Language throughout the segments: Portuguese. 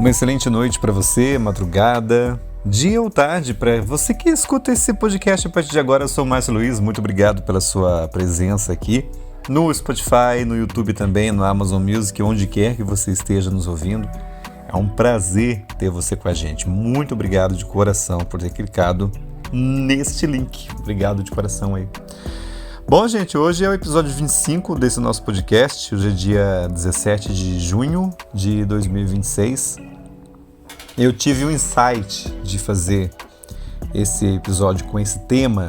Uma excelente noite para você, madrugada, dia ou tarde, para você que escuta esse podcast a partir de agora. Eu sou o Márcio Luiz, muito obrigado pela sua presença aqui no Spotify, no YouTube também, no Amazon Music, onde quer que você esteja nos ouvindo. É um prazer ter você com a gente. Muito obrigado de coração por ter clicado neste link. Obrigado de coração aí. Bom, gente, hoje é o episódio 25 desse nosso podcast. Hoje é dia 17 de junho de 2026. Eu tive um insight de fazer esse episódio com esse tema,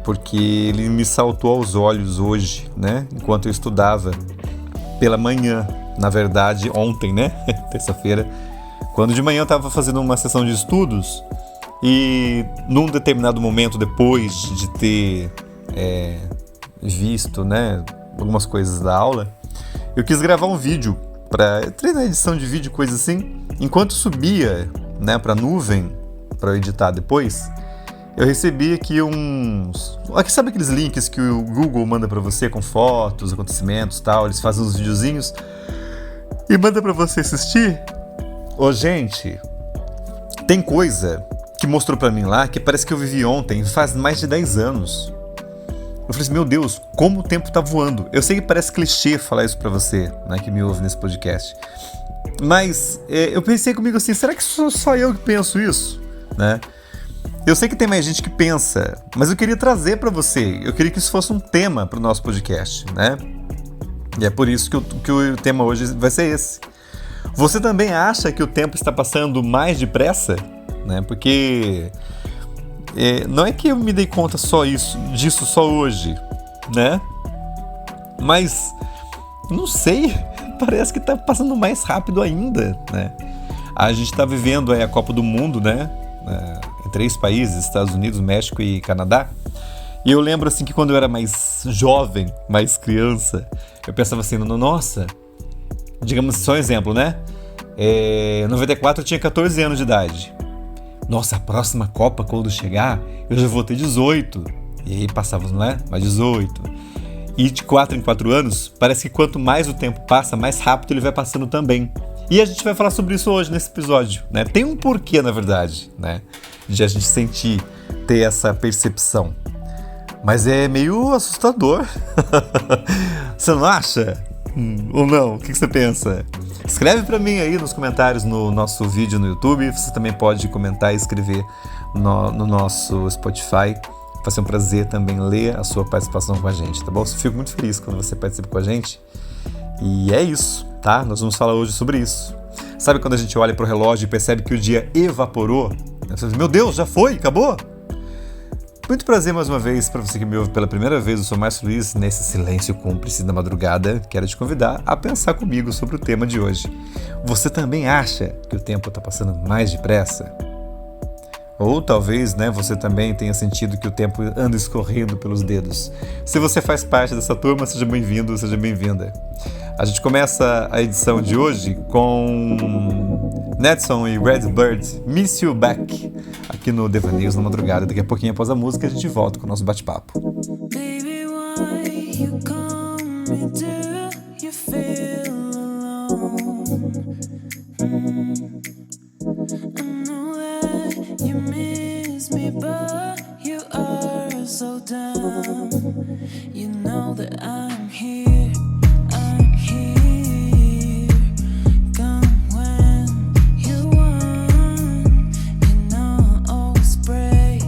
porque ele me saltou aos olhos hoje, né? Enquanto eu estudava pela manhã, na verdade ontem, né? Terça-feira, quando de manhã eu estava fazendo uma sessão de estudos e num determinado momento, depois de ter visto, né, algumas coisas da aula, eu quis gravar um vídeo para treinar edição de vídeo, coisa assim. Enquanto subia, né, para a nuvem para editar depois, eu recebi aqui aqui, sabe aqueles links que o Google manda para você com fotos, acontecimentos, tal? Eles fazem uns videozinhos e manda para você assistir. Ô, gente, tem coisa que mostrou para mim lá que parece que eu vivi ontem, faz mais de 10 anos. Eu falei assim, meu Deus, como o tempo tá voando. Eu sei que parece clichê falar isso pra você, né, que me ouve nesse podcast. Mas eu pensei comigo assim, será que sou só eu que penso isso? Né? Eu sei que tem mais gente que pensa, mas eu queria trazer pra você. Eu queria que isso fosse um tema pro nosso podcast, né? E é por isso que o tema hoje vai ser esse. Você também acha que o tempo está passando mais depressa? Né? Porque... não é que eu me dei conta disso só hoje, né? Mas, não sei, parece que tá passando mais rápido ainda, né? A gente tá vivendo a Copa do Mundo, né? Em 3 países, Estados Unidos, México e Canadá. E eu lembro assim que quando eu era mais jovem, mais criança, eu pensava assim, nossa, digamos só um exemplo, né? Em 94 eu tinha 14 anos de idade. Nossa, a próxima Copa, quando chegar, eu já vou ter 18. E aí passávamos, né? Mais 18. E de 4 em 4 anos, parece que quanto mais o tempo passa, mais rápido ele vai passando também. E a gente vai falar sobre isso hoje nesse episódio, né? Tem um porquê, na verdade, né? De a gente ter essa percepção. Mas é meio assustador. Você não acha? Ou não? O que você pensa? Escreve pra mim aí nos comentários no nosso vídeo no YouTube. Você também pode comentar e escrever no nosso Spotify. Vai ser um prazer também ler a sua participação com a gente, tá bom? Eu fico muito feliz quando você participa com a gente. E é isso, tá? Nós vamos falar hoje sobre isso. Sabe quando a gente olha pro relógio e percebe que o dia evaporou? Você diz, meu Deus, já foi? Acabou? Muito prazer mais uma vez para você que me ouve pela primeira vez. Eu sou Márcio Luiz, nesse silêncio cúmplice da madrugada. Quero te convidar a pensar comigo sobre o tema de hoje. Você também acha que o tempo está passando mais depressa? Ou talvez, né, você também tenha sentido que o tempo anda escorrendo pelos dedos. Se você faz parte dessa turma, seja bem-vindo, seja bem-vinda. A gente começa a edição de hoje com Nedson e Redbird, Miss You Back, aqui no Devaneios na Madrugada. Daqui a pouquinho, após a música, a gente volta com o nosso bate-papo. Baby, why you come me? Do you feel alone? I know that you miss me, but you are so dumb. You know that I'm here. I'm here. Come when you want. You know I'll always pray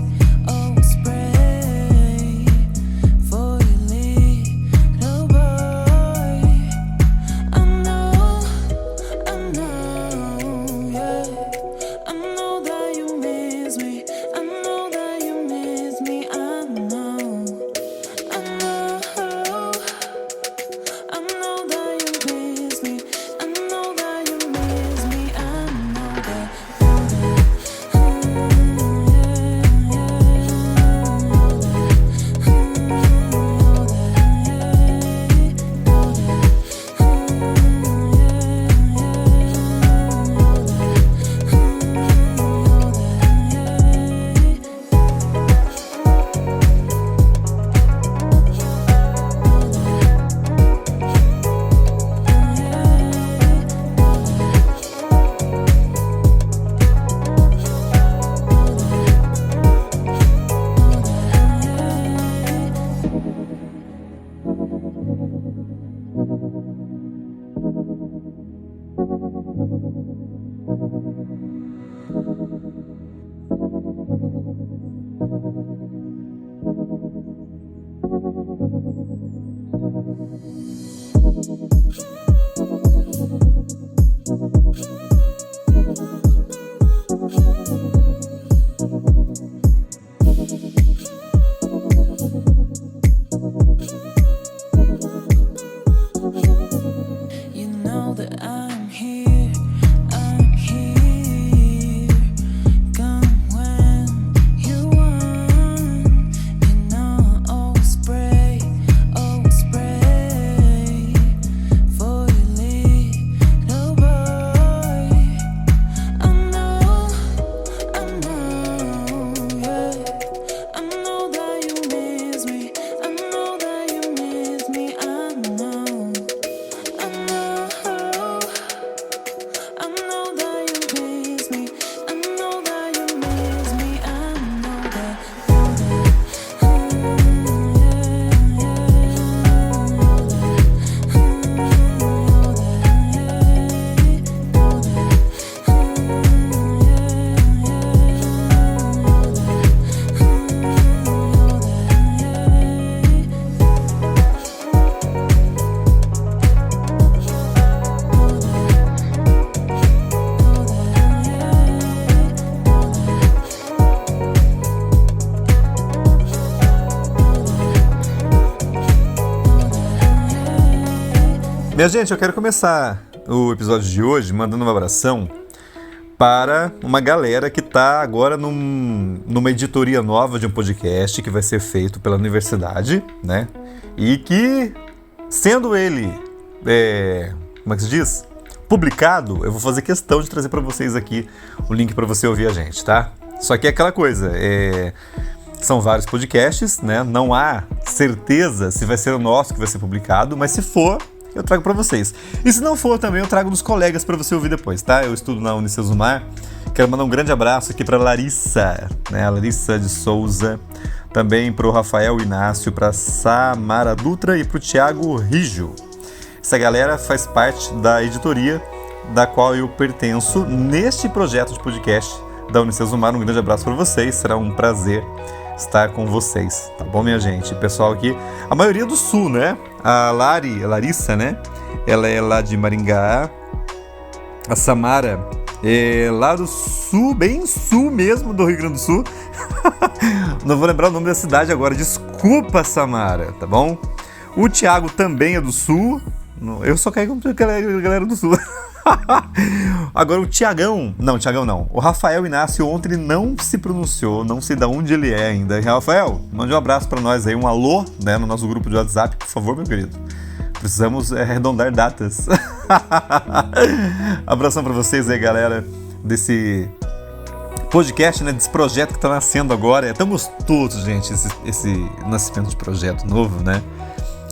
for your little boy. I know, yeah. I know that you miss me. I know that you miss me. I know. Minha gente, eu quero começar o episódio de hoje mandando um abração para uma galera que está agora numa editoria nova de um podcast que vai ser feito pela universidade, né? E que, sendo ele, como é que se diz? Publicado, eu vou fazer questão de trazer para vocês aqui o link para você ouvir a gente, tá? Só que é aquela coisa, são vários podcasts, né? Não há certeza se vai ser o nosso que vai ser publicado, mas se for, eu trago para vocês. E se não for também, eu trago dos colegas para você ouvir depois, tá? Eu estudo na Unicesumar. Quero mandar um grande abraço aqui para Larissa, né? A Larissa de Souza. Também para o Rafael Inácio, para Samara Dutra e para o Thiago Rijo. Essa galera faz parte da editoria da qual eu pertenço neste projeto de podcast da Unicesumar. Um grande abraço para vocês. Será um prazer estar com vocês, tá bom, minha gente? Pessoal aqui, a maioria do sul, né? A Larissa, né? Ela é lá de Maringá. A Samara é lá do sul, bem sul mesmo do Rio Grande do Sul. Não vou lembrar o nome da cidade agora, desculpa, Samara, tá bom? O Thiago também é do sul. Eu só caí com a galera do sul. Agora o Thiagão não. O Rafael Inácio ontem ele não se pronunciou, não sei de onde ele é ainda. Rafael, mande um abraço pra nós aí, um alô, né, no nosso grupo de WhatsApp, por favor, meu querido. Precisamos arredondar datas. Abração pra vocês aí, galera, desse podcast, né, desse projeto que tá nascendo agora. É tão gostoso, gente, esse nascimento de projeto novo, né?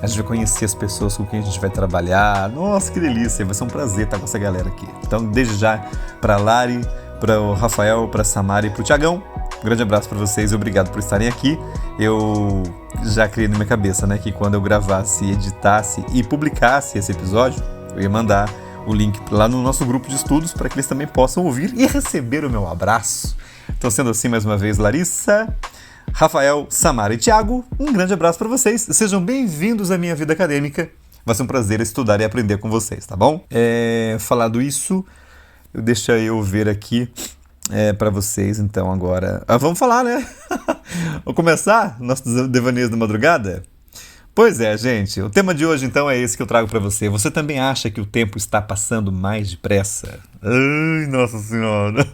A gente vai conhecer as pessoas com quem a gente vai trabalhar. Nossa, que delícia! Vai ser um prazer estar com essa galera aqui. Então, desde já, para a Lari, para o Rafael, para a Samara e para o Thiagão, um grande abraço para vocês e obrigado por estarem aqui. Eu já criei na minha cabeça, né, que quando eu gravasse, editasse e publicasse esse episódio, eu ia mandar o link lá no nosso grupo de estudos para que eles também possam ouvir e receber o meu abraço. Então, sendo assim, mais uma vez, Larissa, Rafael, Samara e Thiago, um grande abraço para vocês. Sejam bem-vindos à minha vida acadêmica. Vai ser um prazer estudar e aprender com vocês, tá bom? Falado isso, deixa eu ver aqui para vocês, então, agora. Vamos falar, né? Vamos começar nossos devaneios da madrugada? Pois é, gente. O tema de hoje, então, é esse que eu trago para você. Você também acha que o tempo está passando mais depressa? Ai, nossa senhora!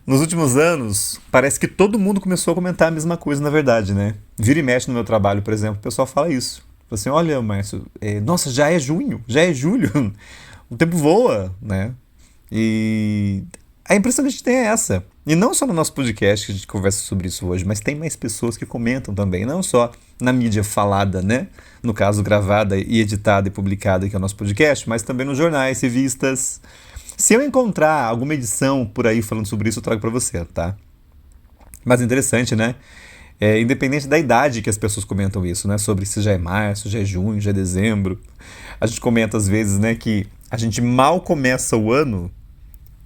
Nos últimos anos, parece que todo mundo começou a comentar a mesma coisa, na verdade, né? Vira e mexe no meu trabalho, por exemplo, o pessoal fala isso. Fala assim, olha, Márcio, nossa, já é junho, já é julho, o tempo voa, né? E a impressão que a gente tem é essa. E não só no nosso podcast que a gente conversa sobre isso hoje, mas tem mais pessoas que comentam também, não só na mídia falada, né? No caso, gravada e editada e publicada, que é o nosso podcast, mas também nos jornais, revistas. Se eu encontrar alguma edição por aí falando sobre isso, eu trago para você, tá? Mas interessante, né? Independente da idade que as pessoas comentam isso, né? Sobre se já é março, já é junho, já é dezembro. A gente comenta às vezes, né, que a gente mal começa o ano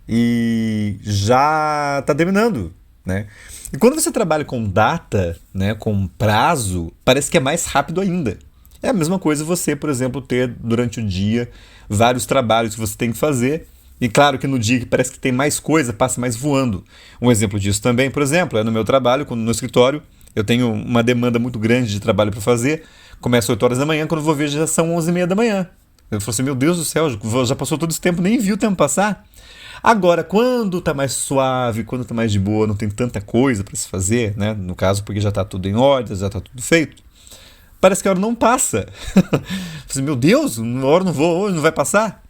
e já tá terminando, né? E quando você trabalha com data, né, com prazo, parece que é mais rápido ainda. É a mesma coisa você, por exemplo, ter durante o dia vários trabalhos que você tem que fazer. E claro que no dia que parece que tem mais coisa, passa mais voando. Um exemplo disso também, por exemplo, é no meu trabalho, no escritório, eu tenho uma demanda muito grande de trabalho para fazer, começa às 8 horas da manhã, quando eu vou ver já são 11h30 da manhã. Eu falo assim, meu Deus do céu, já passou todo esse tempo, nem vi o tempo passar. Agora, quando tá mais suave, quando tá mais de boa, não tem tanta coisa para se fazer, né? No caso, porque já tá tudo em ordem, já tá tudo feito, parece que a hora não passa. Assim, meu Deus, a hora não voa hoje, não vai passar?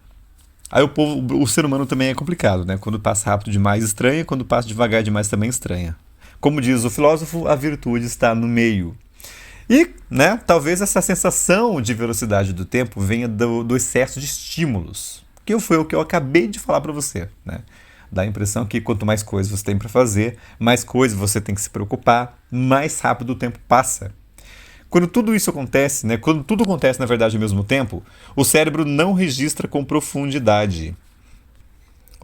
Aí o ser humano também é complicado, né? Quando passa rápido demais, estranha. Quando passa devagar demais, também estranha. Como diz o filósofo, a virtude está no meio. E, né, talvez essa sensação de velocidade do tempo venha do excesso de estímulos. Que foi o que eu acabei de falar para você, né? Dá a impressão que quanto mais coisas você tem para fazer, mais coisas você tem que se preocupar, mais rápido o tempo passa. Quando tudo isso acontece, né, quando tudo acontece na verdade ao mesmo tempo, o cérebro não registra com profundidade.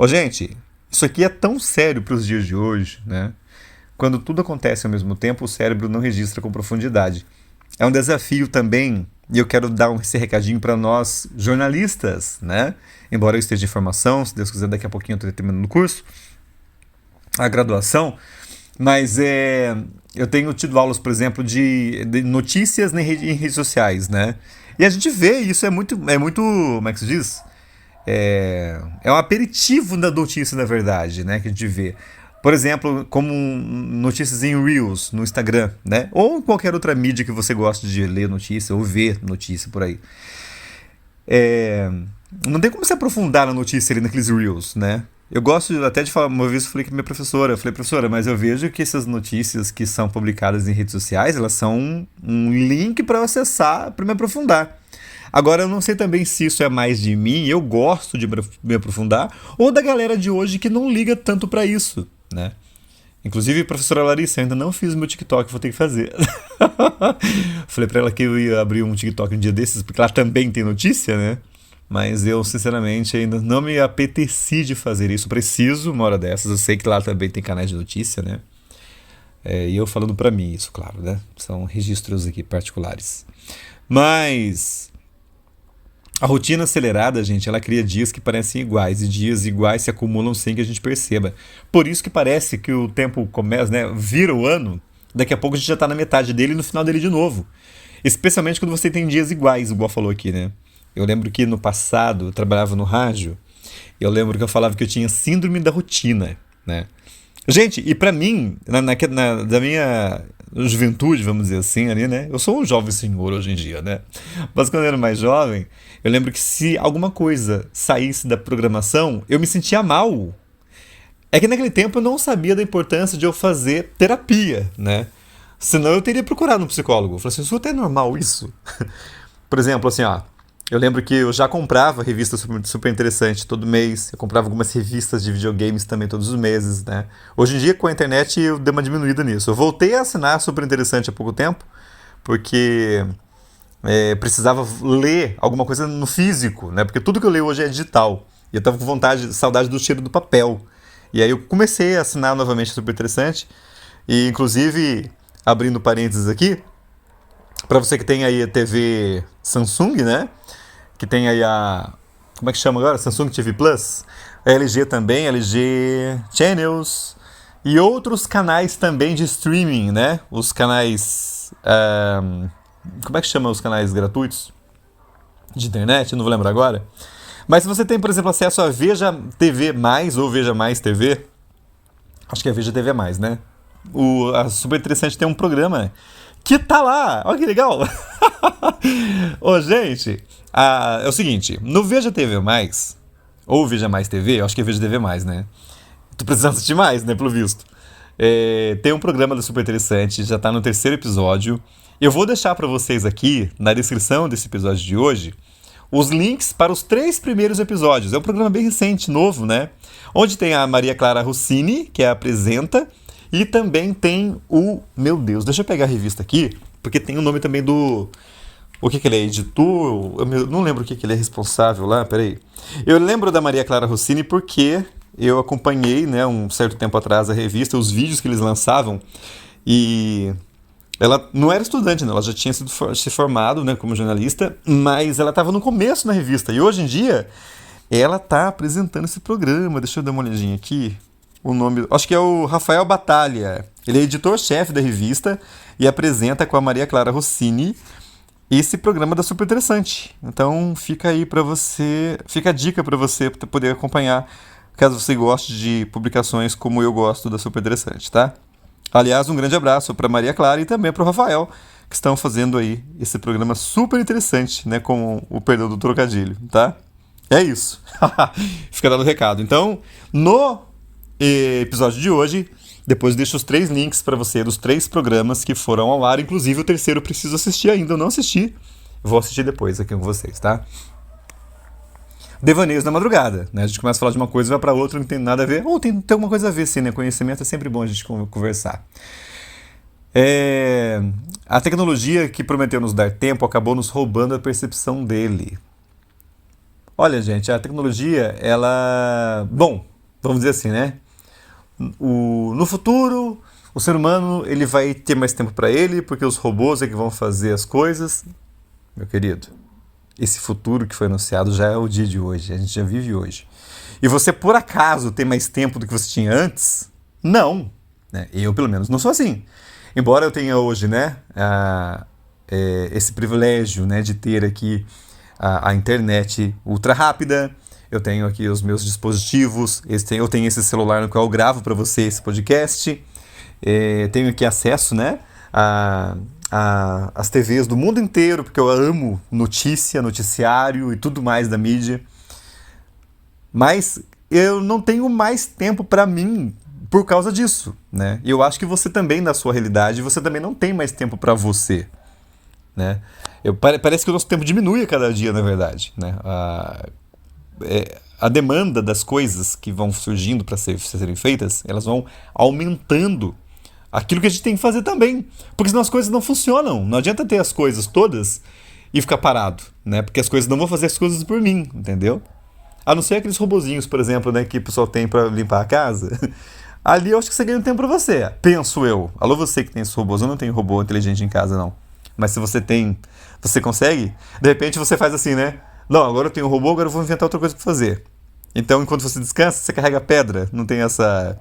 Gente, isso aqui é tão sério para os dias de hoje, né? Quando tudo acontece ao mesmo tempo, o cérebro não registra com profundidade. É um desafio também, e eu quero dar esse recadinho para nós jornalistas, né? Embora eu esteja em formação, se Deus quiser, daqui a pouquinho eu estou terminando o curso, a graduação. Mas eu tenho tido aulas, por exemplo, de notícias em redes sociais, né? E a gente vê isso, é muito, como é que se diz? É um aperitivo da notícia, na verdade, né? Que a gente vê. Por exemplo, como notícias em Reels no Instagram, né? Ou em qualquer outra mídia que você goste de ler notícia ou ver notícia por aí. Não tem como se aprofundar na notícia ali naqueles Reels, né? Eu gosto até de falar, uma vez eu falei com a minha professora, eu falei, professora, mas eu vejo que essas notícias que são publicadas em redes sociais, elas são um link para eu acessar, para me aprofundar. Agora, eu não sei também se isso é mais de mim, eu gosto de me aprofundar, ou da galera de hoje que não liga tanto para isso, né? Inclusive, professora Larissa, eu ainda não fiz meu TikTok, vou ter que fazer. Falei pra ela que eu ia abrir um TikTok um dia desses, porque lá também tem notícia, né? Mas eu, sinceramente, ainda não me apeteci de fazer isso. Preciso, uma hora dessas. Eu sei que lá também tem canais de notícia, né? E eu falando pra mim isso, claro, né? São registros aqui particulares. Mas a rotina acelerada, gente, ela cria dias que parecem iguais. E dias iguais se acumulam sem que a gente perceba. Por isso que parece que o tempo começa, né? Vira o ano, daqui a pouco a gente já tá na metade dele e no final dele de novo. Especialmente quando você tem dias iguais, igual falou aqui, né? Eu lembro que no passado eu trabalhava no rádio. Eu lembro que eu falava que eu tinha síndrome da rotina, né? Gente, e pra mim, da minha juventude, vamos dizer assim, ali, né? Eu sou um jovem senhor hoje em dia, né? Mas quando eu era mais jovem, eu lembro que se alguma coisa saísse da programação, eu me sentia mal. É que naquele tempo eu não sabia da importância de eu fazer terapia, né? Senão eu teria procurado um psicólogo. Eu falei assim, isso até é normal isso? Por exemplo, assim, ó. Eu lembro que eu já comprava revistas super interessantes todo mês. Eu comprava algumas revistas de videogames também todos os meses, né? Hoje em dia, com a internet, eu dei uma diminuída nisso. Eu voltei a assinar Super Interessante há pouco tempo, porque precisava ler alguma coisa no físico, né? Porque tudo que eu leio hoje é digital. E eu tava com saudade do cheiro do papel. E aí eu comecei a assinar novamente Super Interessante. E, inclusive, abrindo parênteses aqui, para você que tem aí a TV Samsung, né? Que tem aí a... Como é que chama agora? Samsung TV Plus. A LG também, LG Channels. E outros canais também de streaming, né? Os canais... como é que chama os canais gratuitos? De internet? Não vou lembrar agora. Mas se você tem, por exemplo, acesso a Veja TV Mais ou Veja Mais TV... Acho que é Veja TV Mais, né? A Super Interessante tem um programa que tá lá. Olha que legal. Ô, gente, é o seguinte. No Veja TV Mais, ou Veja Mais TV, eu acho que é Veja TV Mais, né? Tô precisando assistir mais, né, pelo visto. Tem um programa do Super Interessante, já tá no 3º episódio. Eu vou deixar pra vocês aqui, na descrição desse episódio de hoje, os links para os 3 primeiros episódios. É um programa bem recente, novo, né? Onde tem a Maria Clara Rossini, que a apresenta, e também tem o... Meu Deus, deixa eu pegar a revista aqui, porque tem o nome também do... O que ele é? Editor? Eu não lembro o que ele é responsável lá, peraí. Eu lembro da Maria Clara Rossini porque eu acompanhei, né, um certo tempo atrás a revista, os vídeos que eles lançavam, e... Ela não era estudante, né? Ela já tinha se formado, né, como jornalista, mas ela estava no começo na revista. E hoje em dia, ela está apresentando esse programa. Deixa eu dar uma olhadinha aqui. O nome... Acho que é o Rafael Batalha. Ele é editor-chefe da revista e apresenta com a Maria Clara Rossini esse programa da Super Interessante. Então fica aí para você... Fica a dica para você poder acompanhar, caso você goste de publicações como eu gosto da Super Interessante, tá? Aliás, um grande abraço para Maria Clara e também para o Rafael, que estão fazendo aí esse programa super interessante, né, com o perdão do trocadilho, tá? É isso. Fica dado o recado. Então, no episódio de hoje, depois deixo os 3 links para você dos 3 programas que foram ao ar, inclusive o 3º eu preciso assistir ainda, eu não assisti. Vou assistir depois aqui com vocês, tá? Devaneios da madrugada, né? A gente começa a falar de uma coisa e vai para outra, não tem nada a ver. Ou tem alguma coisa a ver, sim, né? Conhecimento é sempre bom a gente conversar. A tecnologia que prometeu nos dar tempo acabou nos roubando a percepção dele. Olha, gente, a tecnologia, ela... Bom, vamos dizer assim, né? No futuro, o ser humano ele vai ter mais tempo para ele, porque os robôs é que vão fazer as coisas. Meu querido... Esse futuro que foi anunciado já é o dia de hoje, a gente já vive hoje. E você, por acaso, tem mais tempo do que você tinha antes? Não. Né? Eu, pelo menos, não sou assim. Embora eu tenha hoje, né, esse privilégio, né, de ter aqui a internet ultra rápida. Eu tenho aqui os meus dispositivos, eu tenho esse celular no qual eu gravo para você esse podcast. Tenho aqui acesso, né, às TVs do mundo inteiro, porque eu amo notícia, noticiário e tudo mais da mídia. Mas eu não tenho mais tempo para mim por causa disso, né? E eu acho que você também, na sua realidade, você também não tem mais tempo para você, né? Parece que o nosso tempo diminui a cada dia, na verdade, né? A demanda das coisas que vão surgindo para serem feitas, elas vão aumentando aquilo que a gente tem que fazer também. Porque senão as coisas não funcionam. Não adianta ter as coisas todas e ficar parado, né? Porque as coisas não vão fazer as coisas por mim, entendeu? A não ser aqueles robozinhos, por exemplo, né, que o pessoal tem para limpar a casa. Ali eu acho que você ganha um tempo para você, penso eu. Alô, você que tem esses robôs, eu não tenho robô inteligente em casa, não. Mas se você tem, você consegue? De repente você faz assim, né? Não, agora eu tenho um robô, agora eu vou inventar outra coisa para fazer. Então, enquanto você descansa, você carrega pedra. Não tem essa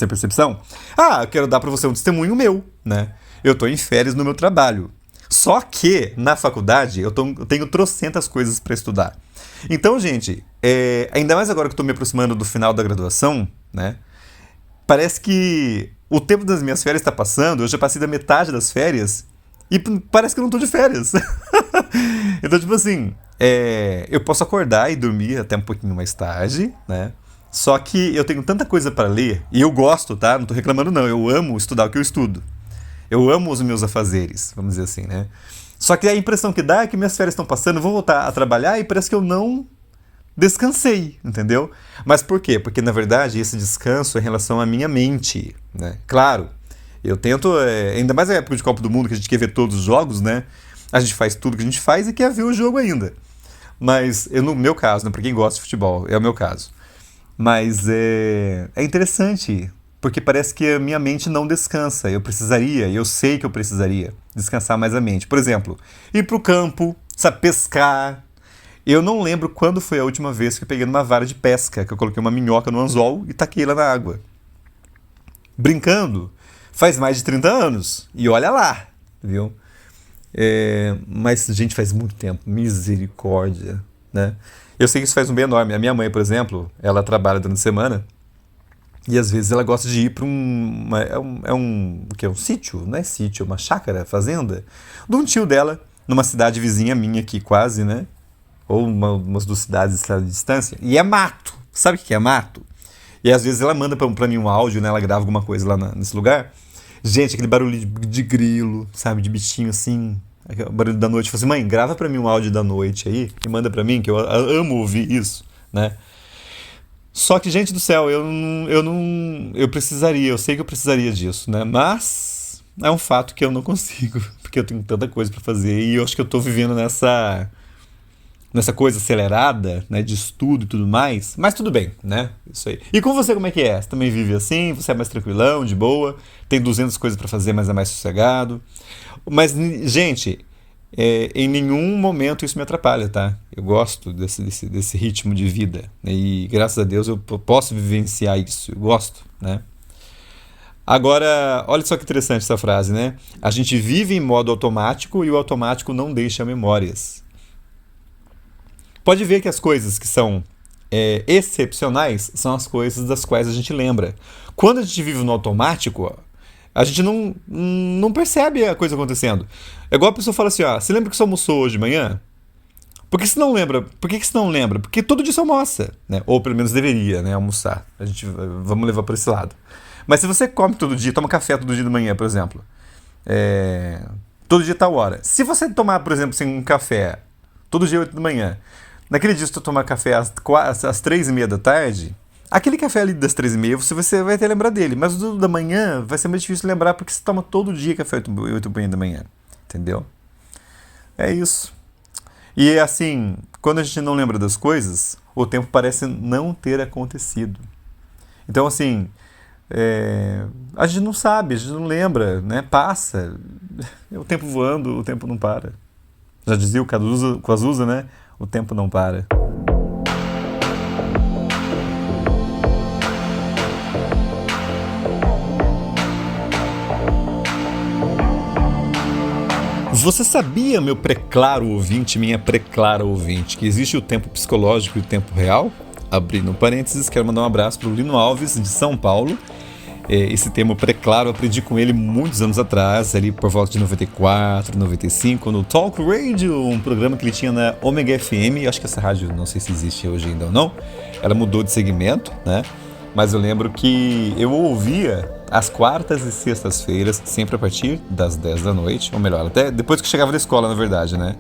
percepção? Ah, eu quero dar para você um testemunho meu, né? Eu estou em férias no meu trabalho. Só que, na faculdade, eu tenho trocentas coisas para estudar. Então, gente, ainda mais agora que eu estou me aproximando do final da graduação, né? Parece que o tempo das minhas férias está passando, eu já passei da metade das férias e parece que eu não estou de férias. Então, tipo assim, eu posso acordar e dormir até um pouquinho mais tarde, né? Só que eu tenho tanta coisa para ler, e eu gosto, tá? Não estou reclamando não, eu amo estudar o que eu estudo. Eu amo os meus afazeres, vamos dizer assim, né? Só que a impressão que dá é que minhas férias estão passando, eu vou voltar a trabalhar e parece que eu não descansei, entendeu? Mas por quê? Porque, na verdade, esse descanso é em relação à minha mente, né? Claro, eu tento, ainda mais na época de Copa do Mundo, que a gente quer ver todos os jogos, né? A gente faz tudo que a gente faz e quer ver o jogo ainda. Mas, no meu caso, né? Pra quem gosta de futebol, é o meu caso. Mas é interessante, porque parece que a minha mente não descansa. Eu sei que eu precisaria descansar mais a mente. Por exemplo, ir pro campo, sabe, pescar. Eu não lembro quando foi a última vez que eu peguei numa vara de pesca, que eu coloquei uma minhoca no anzol e taquei ela na água. Brincando, faz mais de 30 anos. E olha lá, viu? Mas, gente, faz muito tempo. Misericórdia, né? Eu sei que isso faz um bem enorme. A minha mãe, por exemplo, ela trabalha durante a semana e às vezes ela gosta de ir para o que é um sítio? Não é sítio, é uma chácara, fazenda, de um tio dela, numa cidade vizinha minha aqui quase, né? Ou umas 2 cidades de distância. E é mato. Sabe o que é mato? E às vezes ela manda pra mim um áudio, né? Ela grava alguma coisa lá nesse lugar. Gente, aquele barulho de grilo, sabe? De bichinho assim. O barulho da noite. Eu falei assim, mãe, grava pra mim um áudio da noite aí e manda pra mim, que eu amo ouvir isso, né? Só que, gente do céu, eu precisaria, eu sei que eu precisaria disso, né? Mas é um fato que eu não consigo, porque eu tenho tanta coisa pra fazer e eu acho que eu tô vivendo nessa coisa acelerada, né, de estudo e tudo mais, mas tudo bem, né, isso aí. E com você, como é que é? Você também vive assim? Você é mais tranquilão, de boa? Tem 200 coisas pra fazer, mas é mais sossegado? Mas, gente, em nenhum momento isso me atrapalha, tá? Eu gosto desse ritmo de vida, né? E graças a Deus eu posso vivenciar isso, eu gosto, né? Agora, olha só que interessante essa frase, né? A gente vive em modo automático e o automático não deixa memórias. Pode ver que as coisas que são excepcionais são as coisas das quais a gente lembra. Quando a gente vive no automático, a gente não percebe a coisa acontecendo. É igual a pessoa fala assim, ó, você lembra que você almoçou hoje de manhã? Por que você não lembra? Por que você não lembra? Porque todo dia você almoça, né? Ou pelo menos deveria, né, almoçar. Vamos levar por esse lado. Mas se você come todo dia, toma café todo dia de manhã, por exemplo, todo dia tal hora. Se você tomar, por exemplo, assim, um café todo dia 8 da manhã, naquele dia se você tomar café às 3h30 da tarde, aquele café ali das 3h30 você vai ter lembrar dele, mas o da manhã vai ser mais difícil lembrar porque você toma todo dia café 8h30 da manhã, entendeu? É isso. E assim, quando a gente não lembra das coisas, o tempo parece não ter acontecido. Então assim, a gente não sabe, a gente não lembra, né? Passa, o tempo voando, o tempo não para. Já dizia o Cazuza, né? O tempo não para. Você sabia, meu preclaro ouvinte, minha preclara ouvinte, que existe o tempo psicológico e o tempo real? Abrindo parênteses, quero mandar um abraço para o Lino Alves, de São Paulo. Esse termo preclaro eu aprendi com ele muitos anos atrás, ali por volta de 94, 95, no Talk Radio, um programa que ele tinha na Omega FM. Acho que essa rádio, não sei se existe hoje ainda ou não, ela mudou de segmento, né? Mas eu lembro que eu ouvia às quartas e sextas-feiras, sempre a partir das 10 da noite, ou melhor, até depois que chegava da escola, na verdade, né?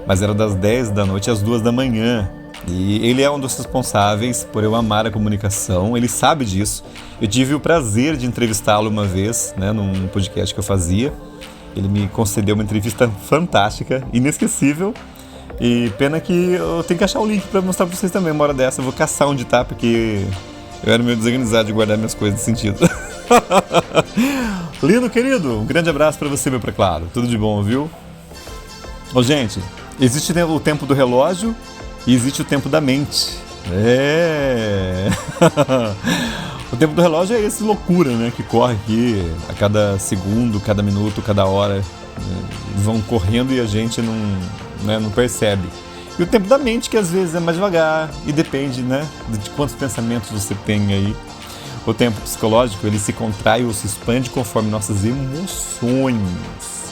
Mas era das 10 da noite às 2 da manhã. E ele é um dos responsáveis por eu amar a comunicação, ele sabe disso. Eu tive o prazer de entrevistá-lo uma vez, né, num podcast que eu fazia. Ele me concedeu uma entrevista fantástica, inesquecível. E pena que eu tenho que achar o link para mostrar para vocês também. Uma hora dessa eu vou caçar onde tá, porque eu era meio desorganizado de guardar minhas coisas nesse sentido. Lino, querido, um grande abraço para você, meu preclaro. Tudo de bom, viu? Ô, gente, existe o tempo do relógio e existe o tempo da mente. O tempo do relógio é esse loucura, né? Que corre aqui a cada segundo, cada minuto, cada hora. Vão correndo e a gente não percebe. E o tempo da mente, que às vezes é mais devagar e depende, né, de quantos pensamentos você tem aí. O tempo psicológico, ele se contrai ou se expande conforme nossas emoções.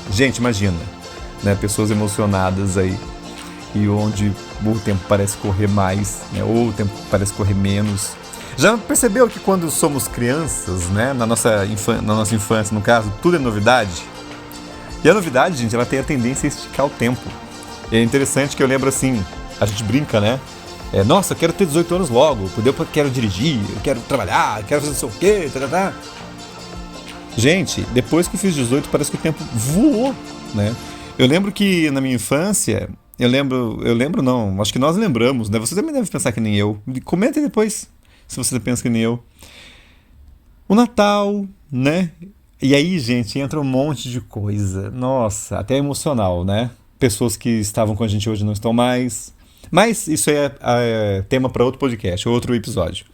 Gente, imagina, né, pessoas emocionadas aí, e onde o tempo parece correr mais, né, ou o tempo parece correr menos. Já percebeu que quando somos crianças, né, na nossa infância, no caso, tudo é novidade? E a novidade, gente, ela tem a tendência a esticar o tempo. E é interessante que eu lembro assim, a gente brinca, né? Nossa, eu quero ter 18 anos logo, porque eu quero dirigir, eu quero trabalhar, eu quero fazer não sei o quê, tá. Gente, depois que eu fiz 18, parece que o tempo voou, né? Eu lembro que na minha infância, acho que nós lembramos, né? Você também deve pensar que nem eu. Comentem depois, se você pensa que nem eu. O Natal, né? E aí, gente, entra um monte de coisa. Nossa, até emocional, né? Pessoas que estavam com a gente hoje não estão mais. Mas isso é tema para outro podcast, outro episódio.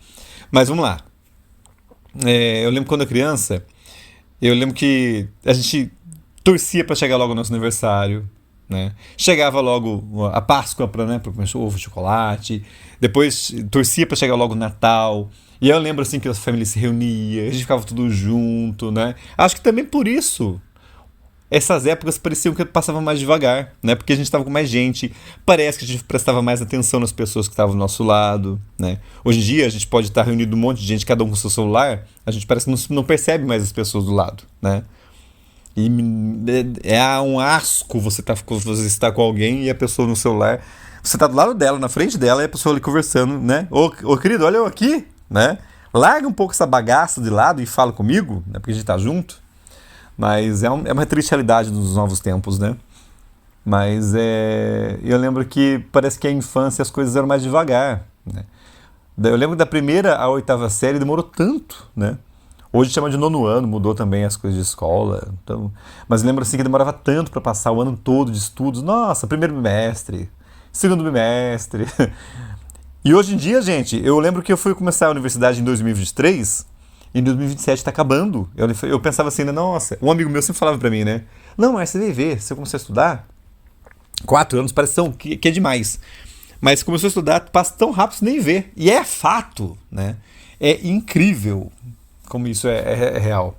Mas vamos lá. Eu lembro quando eu era criança, eu lembro que a gente torcia para chegar logo o nosso aniversário, né? Chegava logo a Páscoa para comer ovo, chocolate. Depois torcia para chegar logo o Natal. E eu lembro assim que a família se reunia, a gente ficava tudo junto, né? Acho que também por isso essas épocas pareciam que passavam mais devagar, né? Porque a gente estava com mais gente, parece que a gente prestava mais atenção nas pessoas que estavam do nosso lado, né? Hoje em dia a gente pode estar reunido um monte de gente, cada um com o seu celular, a gente parece que não percebe mais as pessoas do lado, né? E é um asco você estar com alguém e a pessoa no celular, você está do lado dela, na frente dela, e a pessoa ali conversando, né? Ô querido, olha eu aqui, né? Larga um pouco essa bagaça de lado e fala comigo, né? Porque a gente está junto. Mas é uma triste realidade dos novos tempos, né? Mas eu lembro que parece que a infância as coisas eram mais devagar, né? Eu lembro da primeira à oitava série demorou tanto, né? Hoje chama de nono ano, mudou também as coisas de escola. Então, mas lembro assim que demorava tanto para passar o ano todo de estudos. Nossa, primeiro bimestre, segundo bimestre. E hoje em dia, gente, eu lembro que eu fui começar a universidade em 2023. Em 2027 está acabando. Eu pensava assim, nossa, um amigo meu sempre falava para mim, né? Não, mas você deve ver, você começou a estudar, 4 anos parece que é demais. Mas começou a estudar, passa tão rápido, você nem vê. E é fato, né? É incrível como isso é real.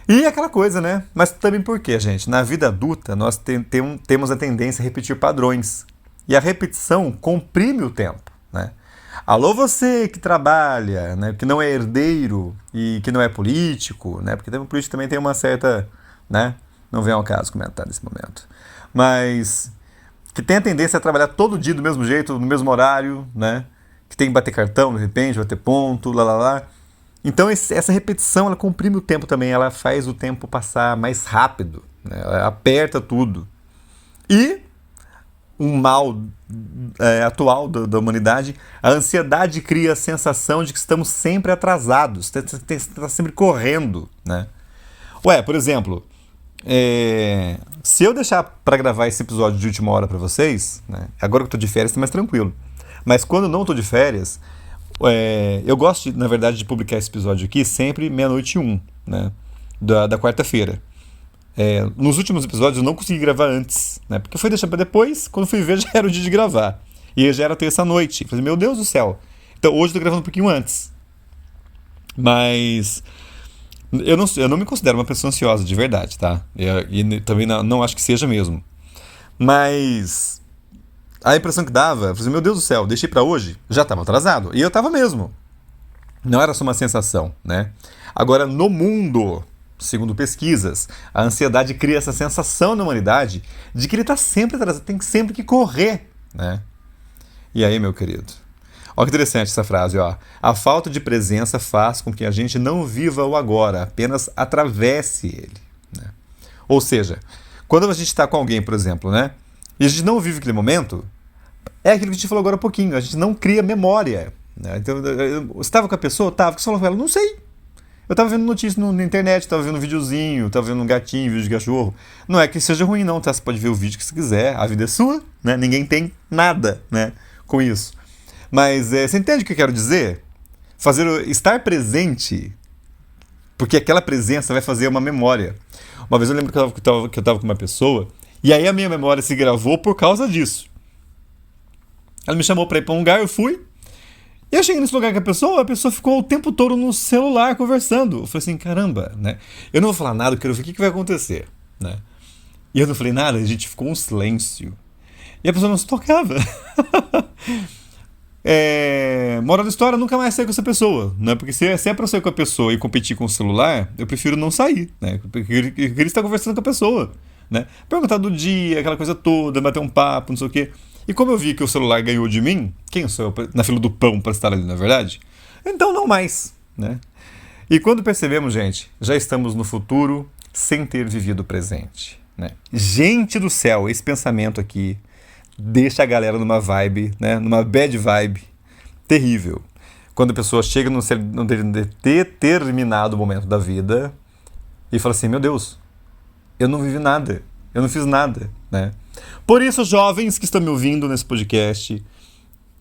E aquela coisa, né? Mas também por quê, gente? Na vida adulta, nós temos a tendência a repetir padrões. E a repetição comprime o tempo, né? Alô, você que trabalha, né, que não é herdeiro e que não é político, né, porque o político também tem uma certa, né, não vem ao caso comentar nesse momento, mas que tem a tendência a trabalhar todo dia do mesmo jeito, no mesmo horário, né, que tem que bater cartão de repente, bater ponto, lá. Então essa repetição, ela comprime o tempo também, ela faz o tempo passar mais rápido, né, ela aperta tudo. E um mal atual da humanidade, a ansiedade cria a sensação de que estamos sempre atrasados, está sempre correndo, né? Por exemplo, se eu deixar para gravar esse episódio de última hora para vocês, né, agora que eu estou de férias está mais tranquilo, mas quando eu não estou de férias, eu gosto, na verdade, de publicar esse episódio aqui sempre 00:01, né, da quarta-feira. Nos últimos episódios eu não consegui gravar antes, né? Porque foi deixar pra depois, quando fui ver já era o dia de gravar. E já era terça-noite. Falei, meu Deus do céu. Então hoje eu tô gravando um pouquinho antes. Mas eu não me considero uma pessoa ansiosa, de verdade, tá? E também não acho que seja mesmo. Mas a impressão que dava, eu falei, meu Deus do céu, deixei pra hoje, já tava atrasado. E eu tava mesmo. Não era só uma sensação, né? Agora, no mundo, segundo pesquisas, a ansiedade cria essa sensação na humanidade de que ele tá sempre atrasado, tem sempre que correr, né? E aí, meu querido? Olha que interessante essa frase, ó. A falta de presença faz com que a gente não viva o agora, apenas atravesse ele, né? Ou seja, quando a gente está com alguém, por exemplo, né? E a gente não vive aquele momento, é aquilo que a gente falou agora há pouquinho, a gente não cria memória, né? Então, você estava com a pessoa? Tava. O que você falou com ela? Não sei. Eu estava vendo notícia na internet, estava vendo um videozinho, estava vendo um gatinho, vídeo de cachorro. Não é que seja ruim, não, tá? Você pode ver o vídeo que você quiser, a vida é sua, né? Ninguém tem nada, né, com isso. Mas você entende o que eu quero dizer? Estar presente, porque aquela presença vai fazer uma memória. Uma vez eu lembro que eu estava com uma pessoa, e aí a minha memória se gravou por causa disso. Ela me chamou para ir para um lugar, eu fui. E eu cheguei nesse lugar com a pessoa ficou o tempo todo no celular conversando. Eu falei assim, caramba, né? Eu não vou falar nada, eu quero ver o que vai acontecer, né? E eu não falei nada, a gente ficou um silêncio. E a pessoa não se tocava. Moral da história, nunca mais sair com essa pessoa, né? Porque se é pra sair com a pessoa e competir com o celular, eu prefiro não sair, né? Eu queria estar conversando com a pessoa, né? Perguntar do dia, aquela coisa toda, bater um papo, não sei o quê. E como eu vi que o celular ganhou de mim, quem sou eu na fila do pão para estar ali, na verdade? Então não mais, né? E quando percebemos, gente, já estamos no futuro sem ter vivido o presente, né? Gente do céu, esse pensamento aqui deixa a galera numa vibe, né? Numa bad vibe terrível. Quando a pessoa chega num determinado momento da vida e fala assim, meu Deus, eu não vivi nada, eu não fiz nada, né? Por isso, jovens que estão me ouvindo nesse podcast,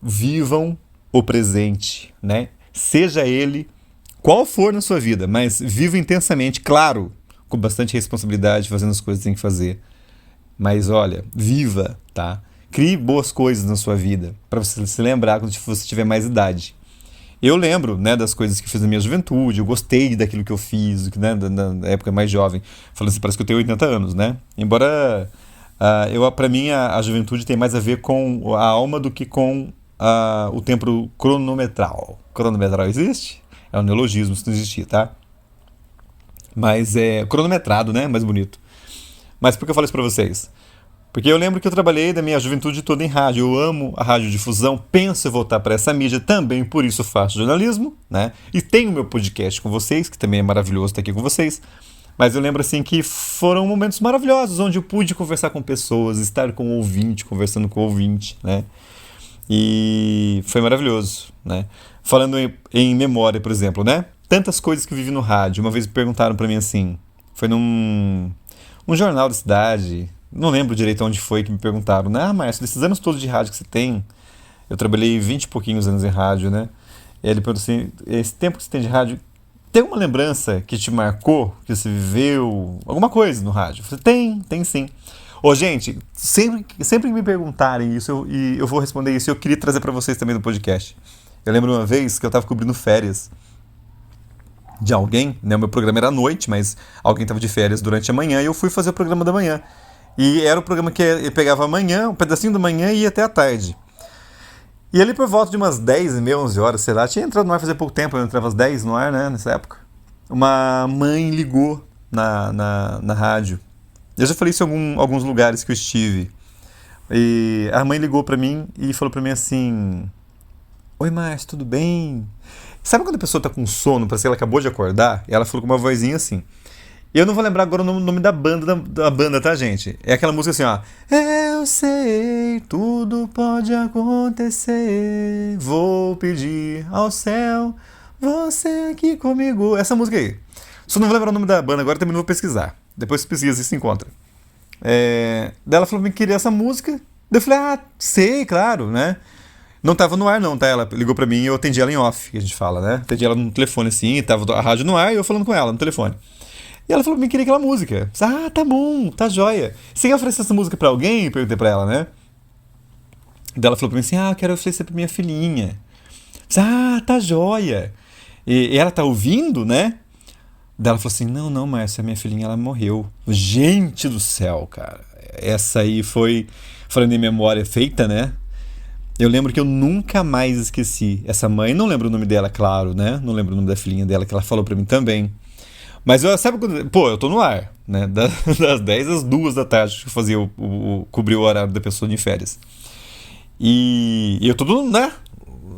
vivam o presente, né? Seja ele qual for na sua vida, mas viva intensamente, claro, com bastante responsabilidade, fazendo as coisas que tem que fazer. Mas olha, viva, tá? Crie boas coisas na sua vida, para você se lembrar quando você tiver mais idade. Eu lembro, né, das coisas que eu fiz na minha juventude, eu gostei daquilo que eu fiz, né, na época mais jovem. Falando assim, parece que eu tenho 80 anos, né? Embora, para mim, a juventude tem mais a ver com a alma do que com o tempo cronometral. Cronometral existe? É um neologismo, se não existir, tá? Mas é cronometrado, né? Mais bonito. Mas por que eu falo isso pra vocês? Porque eu lembro que eu trabalhei da minha juventude toda em rádio. Eu amo a radiodifusão, penso em voltar para essa mídia, também por isso faço jornalismo, né? E tenho meu podcast com vocês, que também é maravilhoso estar aqui com vocês. Mas eu lembro assim que foram momentos maravilhosos, onde eu pude conversar com pessoas, estar com o ouvinte, conversando com o ouvinte, né? E foi maravilhoso, né? Falando em memória, por exemplo, né? Tantas coisas que eu vivi no rádio. Uma vez me perguntaram para mim assim, foi num jornal da cidade, não lembro direito onde foi que me perguntaram, né? Márcio, desses anos todos de rádio que você tem, eu trabalhei 20 e pouquinhos anos em rádio, né? E ele perguntou assim, esse tempo que você tem de rádio, tem uma lembrança que te marcou, que você viveu, alguma coisa no rádio? Eu falei, tem sim. Ô, gente, sempre que me perguntarem isso, eu vou responder isso, eu queria trazer para vocês também no podcast. Eu lembro uma vez que eu estava cobrindo férias de alguém, né? O meu programa era à noite, mas alguém estava de férias durante a manhã e eu fui fazer o programa da manhã. E era o programa que ele pegava amanhã, um pedacinho da manhã e ia até a tarde. E ali por volta de umas 10h30, 11 horas, sei lá, tinha entrado no ar fazia pouco tempo, eu entrava às 10 no ar, né, nessa época. Uma mãe ligou na rádio. Eu já falei isso em alguns lugares que eu estive. E a mãe ligou pra mim e falou pra mim assim, oi, Márcio, tudo bem? Sabe quando a pessoa tá com sono, parece que ela acabou de acordar? E ela falou com uma vozinha assim. Eu não vou lembrar agora o nome da banda, tá, gente? É aquela música assim, ó. Eu sei, tudo pode acontecer. Vou pedir ao céu, você aqui comigo. Essa música aí. Só não vou lembrar o nome da banda agora, também não vou pesquisar. Depois você pesquisa e se encontra. Daí ela falou que queria essa música. Daí eu falei, sei, claro, né? Não tava no ar não, tá? Ela ligou pra mim e eu atendi ela em off, que a gente fala, né? Atendi ela no telefone assim, tava a rádio no ar e eu falando com ela no telefone. E ela falou pra mim que queria aquela música. Ah, tá bom, tá joia. Você quer oferecer essa música pra alguém? Perguntei pra ela, né? Daí ela falou pra mim assim, eu quero oferecer pra minha filhinha. Ah, tá joia. E ela tá ouvindo, né? Daí ela falou assim, não, Márcia, minha filhinha, ela morreu. Gente do céu, cara. Essa aí foi, falando em memória feita, né? Eu lembro que eu nunca mais esqueci essa mãe. Não lembro o nome dela, claro, né? Não lembro o nome da filhinha dela, que ela falou pra mim também. Mas sabe quando... Pô, eu tô no ar, né? Das 10 às 2 da tarde que eu fazia cobrir o horário da pessoa de férias. E eu tô, né?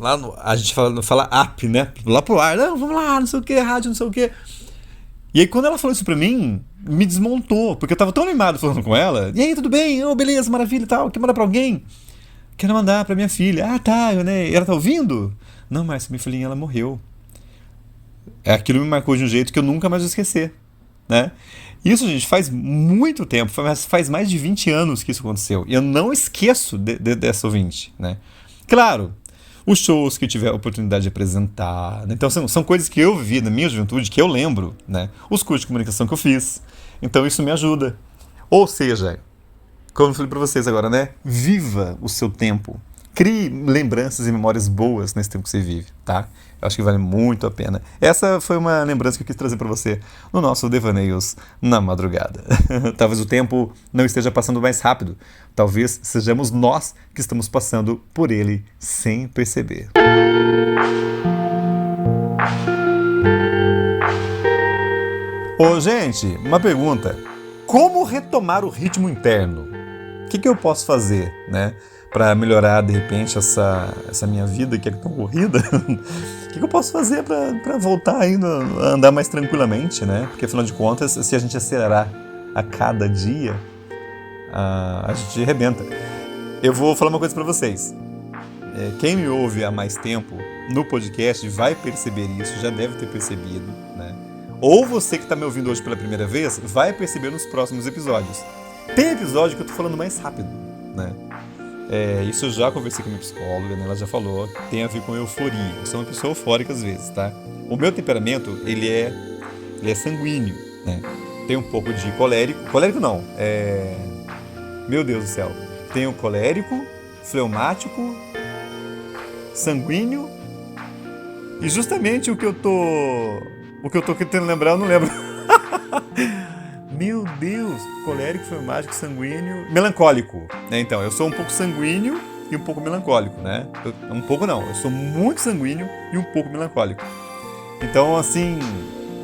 Lá a gente fala app, né? Lá pro ar, não, vamos lá, não sei o que, rádio, não sei o que. E aí quando ela falou isso pra mim, me desmontou, porque eu tava tão animado falando com ela. E aí, tudo bem? Beleza, maravilha e tal. Quer mandar pra alguém? Quero mandar pra minha filha. Ah, tá, né? Ela tá ouvindo? Não, Márcia, minha filhinha, ela morreu. Aquilo me marcou de um jeito que eu nunca mais vou esquecer, né? Isso, gente, faz muito tempo, faz mais de 20 anos que isso aconteceu. E eu não esqueço dessa ouvinte, né? Claro, os shows que eu tive a oportunidade de apresentar, né? Então são coisas que eu vivi na minha juventude, que eu lembro, né? Os cursos de comunicação que eu fiz. Então isso me ajuda. Ou seja, como eu falei pra vocês agora, né? Viva o seu tempo. Crie lembranças e memórias boas nesse tempo que você vive, tá? Eu acho que vale muito a pena. Essa foi uma lembrança que eu quis trazer para você no nosso Devaneios na Madrugada. Talvez o tempo não esteja passando mais rápido. Talvez sejamos nós que estamos passando por ele sem perceber. Ô, gente, uma pergunta. Como retomar o ritmo interno? O que eu posso fazer, né? Para melhorar, de repente, essa minha vida que é tão corrida. O que eu posso fazer para voltar ainda a andar mais tranquilamente, né? Porque, afinal de contas, se a gente acelerar a cada dia, a gente arrebenta. Eu vou falar uma coisa para vocês. Quem me ouve há mais tempo no podcast vai perceber isso, já deve ter percebido, né? Ou você que está me ouvindo hoje pela primeira vez, vai perceber nos próximos episódios. Tem episódio que eu tô falando mais rápido, né? Isso eu já conversei com a minha psicóloga, né? Ela já falou, tem a ver com euforia. Eu sou uma pessoa eufórica às vezes, tá? O meu temperamento, ele é sanguíneo, né? Tem um pouco de colérico. Colérico não, meu Deus do céu. Tem o colérico, fleumático, sanguíneo e justamente o que eu tô tentando lembrar, eu não lembro. Meu Deus, colérico, fleumático, sanguíneo, melancólico, né? Então, eu sou um pouco sanguíneo e um pouco melancólico, né? Um pouco não, eu sou muito sanguíneo e um pouco melancólico. Então, assim,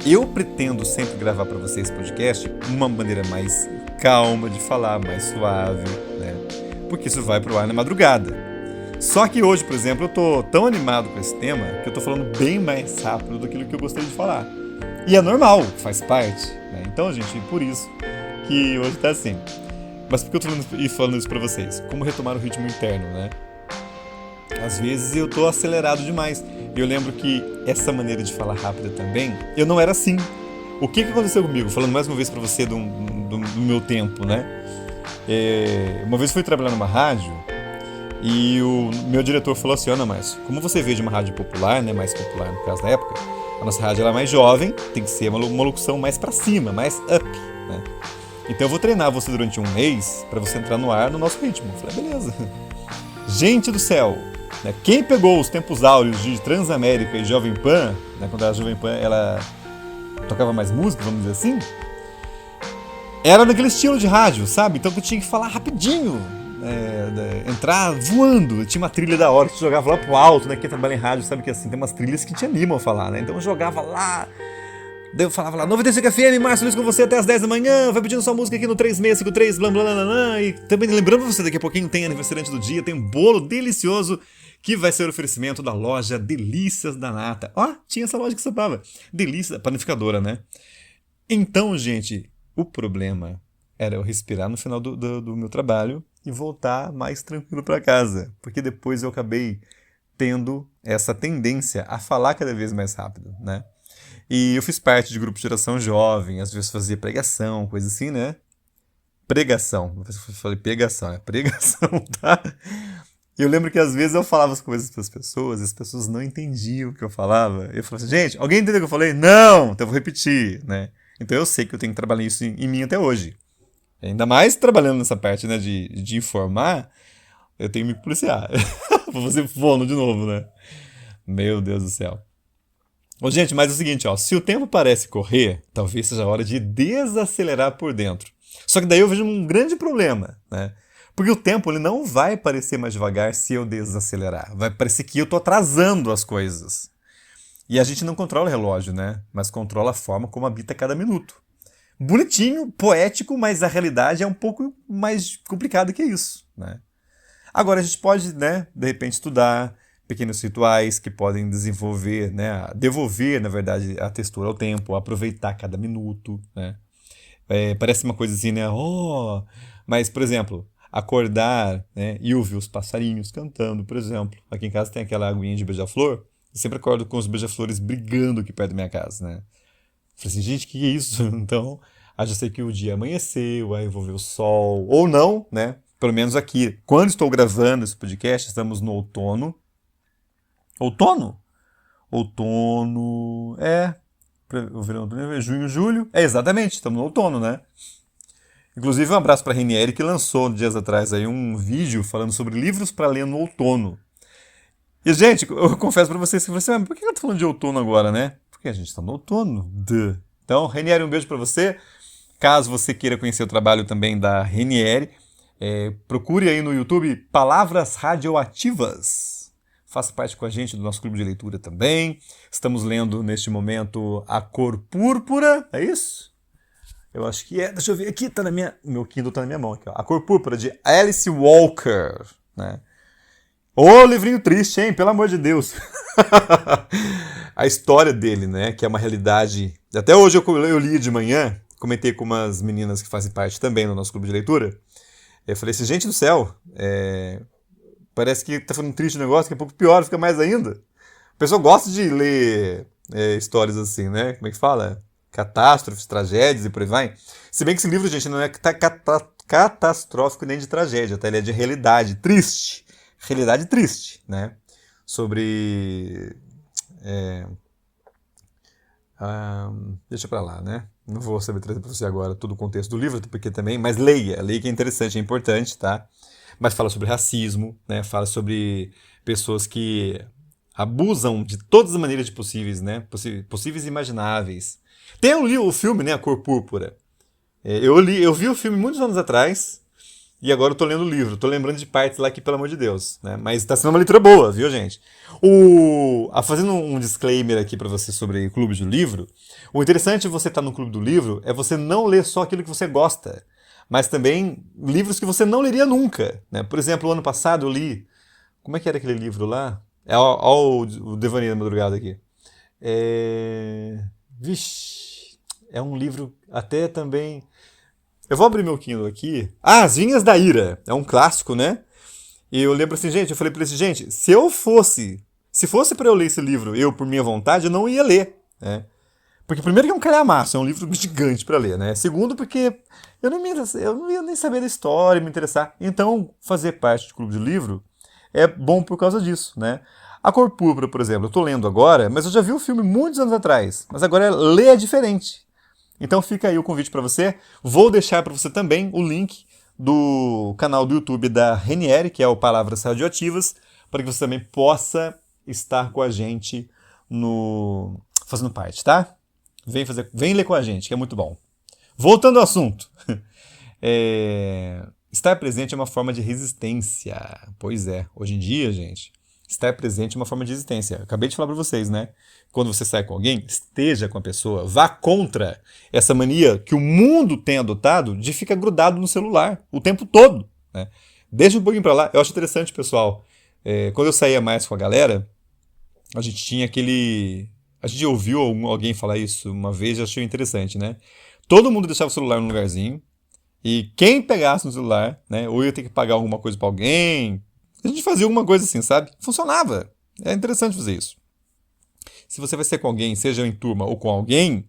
eu pretendo sempre gravar para vocês esse podcast uma maneira mais calma de falar, mais suave, né? Porque isso vai pro ar na madrugada. Só que hoje, por exemplo, eu tô tão animado com esse tema que eu tô falando bem mais rápido do que eu gostaria de falar. E é normal, faz parte, né? Então, gente, por isso que hoje tá assim. Mas por que eu tô falando isso pra vocês? Como retomar o ritmo interno, né? Às vezes eu tô acelerado demais. Eu lembro que essa maneira de falar rápida também, eu não era assim. O que aconteceu comigo? Falando mais uma vez pra você do meu tempo, né? Uma vez eu fui trabalhar numa rádio e o meu diretor falou assim, Ana, mas como você veio de uma rádio popular, né? Mais popular no caso da época, a nossa rádio ela é mais jovem, tem que ser uma locução mais pra cima, mais up, né? Então eu vou treinar você durante um mês pra você entrar no ar no nosso ritmo. Eu falei, beleza. Gente do céu, né? Quem pegou os tempos áureos de Transamérica e Jovem Pan, né? Quando a Jovem Pan ela tocava mais música, vamos dizer assim, era naquele estilo de rádio, sabe? Então eu tinha que falar rapidinho, entrar voando. Tinha uma trilha da hora que tu jogava lá pro alto, né? Quem trabalha em rádio sabe que assim, tem umas trilhas que te animam a falar, né? Então eu jogava lá, daí eu falava lá, 95 FM, Márcio Luiz com você até as 10 da manhã, vai pedindo sua música aqui no 3653, blá blá blá blá. E também lembrando você, daqui a pouquinho tem aniversariante do dia, tem um bolo delicioso que vai ser o oferecimento da loja Delícias da Nata. Ó, tinha essa loja que sobrava. Delícia, panificadora, né? Então, gente, o problema era eu respirar no final do meu trabalho e voltar mais tranquilo para casa. Porque depois eu acabei tendo essa tendência a falar cada vez mais rápido, né? E eu fiz parte de grupo de geração jovem, às vezes fazia pregação, coisa assim, né? Pregação. Eu falei pegação, é pregação, tá? E eu lembro que às vezes eu falava as coisas para as pessoas não entendiam o que eu falava. Eu falava assim, gente, alguém entendeu o que eu falei? Não! Então eu vou repetir, né? Então eu sei que eu tenho que trabalhar isso em mim até hoje. Ainda mais trabalhando nessa parte, né, de informar, eu tenho que me policiar. Vou fazer fono de novo, né? Meu Deus do céu. Ô, gente, mas é o seguinte, ó, se o tempo parece correr, talvez seja a hora de desacelerar por dentro. Só que daí eu vejo um grande problema, né? Porque o tempo ele não vai parecer mais devagar se eu desacelerar. Vai parecer que eu tô atrasando as coisas. E a gente não controla o relógio, né? Mas controla a forma como habita cada minuto. Bonitinho, poético, mas a realidade é um pouco mais complicada que isso, né? Agora a gente pode, né, de repente estudar pequenos rituais que podem desenvolver, né, devolver, na verdade, a textura ao tempo, aproveitar cada minuto, né? Parece uma coisa assim, né? Oh, mas, por exemplo, acordar, né, e ouvir os passarinhos cantando, por exemplo. Aqui em casa tem aquela aguinha de beija-flor. Eu sempre acordo com os beija-flores brigando aqui perto da minha casa, né? Falei assim, gente, que é isso? Então, já sei que o dia amanheceu, aí eu vou ver o sol. Ou não, né? Pelo menos aqui. Quando estou gravando esse podcast, estamos no outono. Outono? Outono. O verão, junho, julho. Exatamente, estamos no outono, né? Inclusive, um abraço para a Renieri, que lançou dias atrás aí um vídeo falando sobre livros para ler no outono. E, gente, eu confesso para vocês que você, mas por que eu tô falando de outono agora, né? Porque a gente está no outono. Duh. Então, Renieri, um beijo para você. Caso você queira conhecer o trabalho também da Renieri, procure aí no YouTube Palavras Radioativas. Faça parte com a gente do nosso clube de leitura também. Estamos lendo neste momento A Cor Púrpura, é isso? Eu acho que é. Deixa eu ver aqui, tá na minha. Meu Kindle tá na minha mão aqui, ó. A Cor Púrpura, de Alice Walker, né? Ô, livrinho triste, hein? Pelo amor de Deus. A história dele, né? Que é uma realidade. Até hoje eu li de manhã, comentei com umas meninas que fazem parte também do nosso clube de leitura. Eu falei assim, gente do céu, parece que tá ficando triste o negócio, daqui a pouco pior, fica mais ainda. O pessoal gosta de ler histórias assim, né? Como é que fala? Catástrofes, tragédias e por aí vai. Se bem que esse livro, gente, não é catastrófico nem de tragédia, tá? Ele é de realidade triste. Realidade triste, né? Sobre... deixa pra lá, né? Não vou saber trazer pra você agora todo o contexto do livro, porque também... Mas leia que é interessante, é importante, tá? Mas fala sobre racismo, né? Fala sobre pessoas que abusam de todas as maneiras possíveis, né? Possíveis e imagináveis. Tem o filme, né? A Cor Púrpura. Eu vi o filme muitos anos atrás e agora eu tô lendo o livro. Tô lembrando de partes lá que, pelo amor de Deus, né? Mas tá sendo uma leitura boa, viu, gente? Fazendo um disclaimer aqui pra você sobre o Clube do Livro, o interessante de você estar no Clube do Livro é você não ler só aquilo que você gosta, mas também livros que você não leria nunca, né? Por exemplo, o ano passado eu li... Como é que era aquele livro lá? O Devaneio da Madrugada aqui. Vixe, é um livro até também... Eu vou abrir meu Kindle aqui. As Vinhas da Ira. É um clássico, né? E eu lembro assim, gente, eu falei pra ele assim, gente, se fosse pra eu ler esse livro, eu, por minha vontade, eu não ia ler, né? Porque primeiro que é um calhamaço, é um livro gigante pra ler, né? Segundo porque eu não ia nem saber da história, me interessar. Então, fazer parte do clube de livro é bom por causa disso, né? A Cor Púrpura, por exemplo, eu tô lendo agora, mas eu já vi o filme muitos anos atrás. Mas agora ler é diferente. Então fica aí o convite para você. Vou deixar para você também o link do canal do YouTube da Renieri, que é o Palavras Radioativas, para que você também possa estar com a gente fazendo parte, tá? Vem ler com a gente, que é muito bom. Voltando ao assunto. Estar presente é uma forma de resistência. Pois é, hoje em dia, gente, estar presente é uma forma de resistência. Eu acabei de falar para vocês, né? Quando você sai com alguém, esteja com a pessoa, vá contra essa mania que o mundo tem adotado de ficar grudado no celular o tempo todo, né? Deixa um pouquinho para lá. Eu acho interessante, pessoal. Quando eu saía mais com a galera, a gente tinha aquele... A gente ouviu alguém falar isso uma vez e achou interessante, né? Todo mundo deixava o celular num lugarzinho e quem pegasse no celular, né, ou ia ter que pagar alguma coisa para alguém. A gente fazia alguma coisa assim, sabe? Funcionava. É interessante fazer isso. Se você vai ser com alguém, seja em turma ou com alguém,